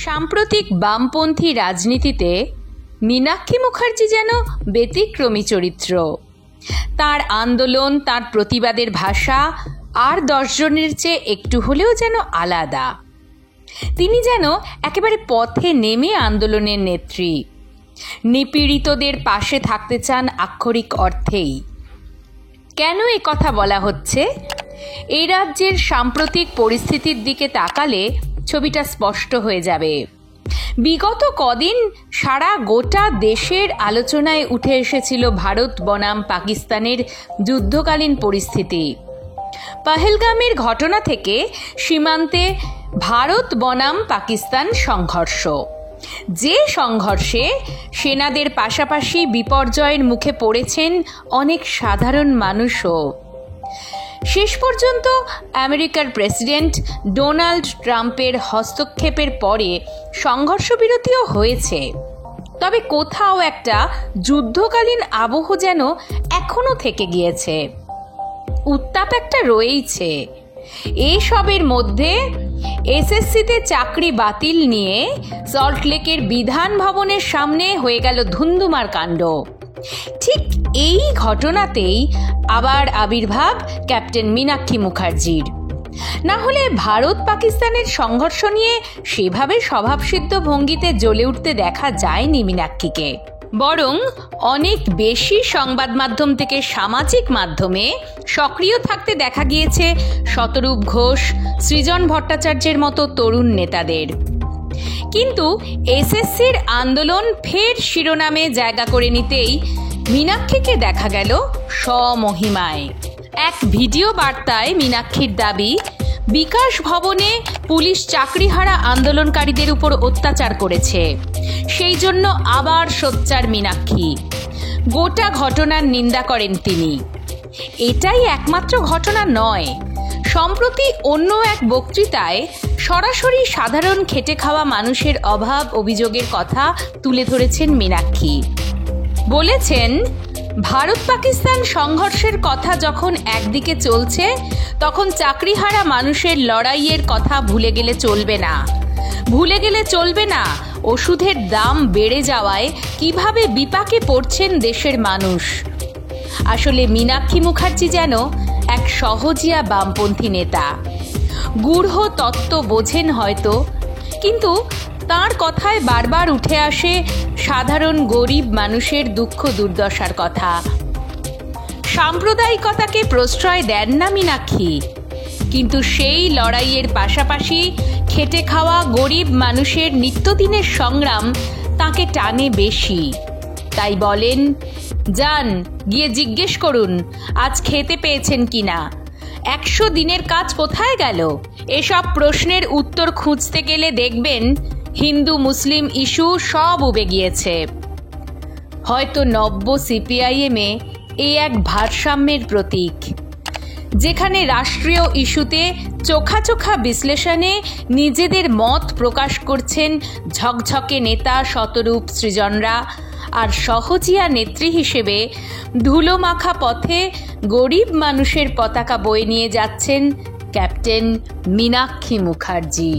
সাম্প্রতিক বামপন্থী রাজনীতিতে মীনাক্ষী মুখার্জি যেন ব্যতিক্রমী চরিত্র। তার আন্দোলন, তার প্রতিবাদের ভাষা আর 10 জনের চেয়ে একটু হলেও যেন আলাদা। তিনি যেন একেবারে পথে নেমে আন্দোলনের নেত্রী। নিপীড়িতদের পাশে থাকতে চান আক্ষরিক অর্থেই। কেন এ কথা বলা হচ্ছে? এই রাজ্যের সাম্প্রতিক পরিস্থিতির দিকে তাকালে ছবিটা স্পষ্ট হয়ে যাবে। বিগত কদিন সারা গোটা দেশের আলোচনায় উঠে এসেছিল ভারত বনাম পাকিস্তানের যুদ্ধকালীন পরিস্থিতি। পহেলগামের ঘটনা থেকে সীমান্তে ভারত বনাম পাকিস্তান সংঘর্ষ, যে সংঘর্ষে সেনাদের পাশাপাশি বিপর্যয়ের মুখে পড়েছেন অনেক সাধারণ মানুষও। শেষ পর্যন্ত আমেরিকার প্রেসিডেন্ট ডোনাল্ড ট্রাম্পের হস্তক্ষেপের পরে সংঘর্ষ বিরতিও হয়েছে। তবে কোথাও একটা যুদ্ধকালীন আবহ যেন এখনো থেকে গিয়েছে। উত্তাপ একটা রয়েইছে। এসবের মধ্যে এসএসসিতে চাকরি বাতিল নিয়ে সল্টলেকের বিধান ভবনের সামনে হয়ে গেল ধুন্ধুমার কাণ্ড। ঠিক এই ঘটনাতেই আবার আবির্ভাব ক্যাপ্টেন মীনাক্ষী মুখার্জির। না হলে ভারত পাকিস্তানের সংঘর্ষ নিয়ে সেভাবে স্বভাবসিদ্ধ ভঙ্গিতে জ্বলে উঠতে দেখা যায়নি মীনাক্ষীকে। বরং অনেক বেশি সংবাদ মাধ্যম থেকে সামাজিক মাধ্যমে সক্রিয় থাকতে দেখা গিয়েছে শতরূপ ঘোষ, সৃজন ভট্টাচার্যের মতো তরুণ নেতাদের। কিন্তু এসএসসির আন্দোলন ফের শিরোনামে জায়গা করে নিতেই মীনাক্ষীকে দেখা গেল স্বমহিমায়। এক ভিডিও বার্তায় মীনাক্ষীর দাবি, বিকাশ ভবনে পুলিশ চাকরিহারা আন্দোলনকারীদের উপর অত্যাচার করেছে, সেই জন্য আবার সোচ্চার মীনাক্ষী। গোটা ঘটনার নিন্দা করেন তিনি। এটাই একমাত্র ঘটনা নয়, সম্প্রতি অন্য এক বক্তৃতায় সরাসরি সাধারণ খেটে খাওয়া মানুষের অভাব অভিযোগের কথা তুলে ধরেছেন মীনাক্ষী। বলেছেন, ভারত পাকিস্তান সংঘর্ষের কথা যখন একদিকে চলছে, তখন চাকরিহারা মানুষের লড়াইয়ের কথা ভুলে গেলে চলবে না ওষুধের দাম বেড়ে যাওয়ায় কিভাবে বিপাকে পড়ছেন দেশের মানুষ। আসলে মীনাক্ষী মুখার্জি যেন এক সহজিয়া বামপন্থী নেতা। গূঢ় তত্ত্ব বোঝেন হয়তো, কিন্তু তার কথায় বারবার উঠে আসে সাধারণ গরিব মানুষের দুঃখ দুর্দশার কথা। সাম্প্রদায়িকতাকে প্রশ্রয় দেন না মীনাক্ষী, কিন্তু সেই লড়াইয়ের পাশাপাশি খেটে খাওয়া গরিব মানুষের নিত্যদিনের সংগ্রাম তাকে টানে বেশি। তাই বলেন, যান গিয়ে জিজ্ঞেস করুন আজ খেতে পেয়েছেন কিনা, 100 দিনের কাজ কোথায় গেল। এসব প্রশ্নের উত্তর খুঁজতে গেলে দেখবেন হিন্দু মুসলিম ইস্যু সব উবে গিয়েছে। হয়তো নব্য সিপিআইএমে এই এক ভারসাম্যের প্রতীক, যেখানে রাষ্ট্রীয় ইস্যুতে চোখা চোখা বিশ্লেষণে নিজেদের মত প্রকাশ করছেন ঝকঝকে নেতা শতরূপ সৃজনরা, আর সহজিয়া নেত্রী হিসেবে ধুলো মাখা পথে গরিব মানুষের পতাকা বয়ে নিয়ে যাচ্ছেন ক্যাপ্টেন মীনাক্ষী মুখার্জি।